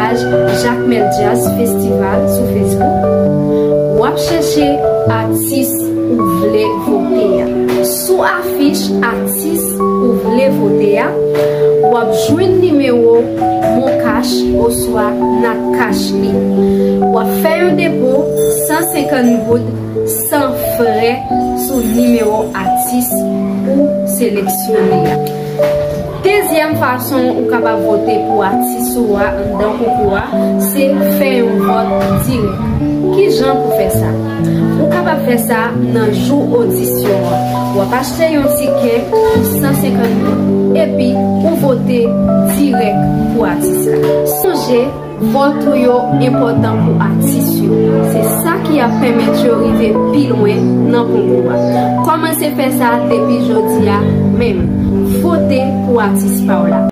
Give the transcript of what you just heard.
page Jacques Mel Jazz Festival sur Facebook. Ou chercher artiste ou voulez voter. Sous affiche artiste ou voulez voter, ou jouer le numéro mon cash ou soit notre cash li. Ou faire un dépôt 150 gouttes sans frais sur le numéro artiste ou sélectionner. Deuxième façon ou capable voter pour artiste ou dans concours, c'est faire un vote direct. Qui gens pour faire ça? Ou capable faire ça dans jour audition. Ou acheter un ticket pour 150 gouttes et puis ou voter direct pour artiste. Songez vote yo important pour artiste. C'est ça qui a permis d'arriver plus loin dans le concours. Commencez à faire ça depuis aujourd'hui même. Votez pour artiste Paola.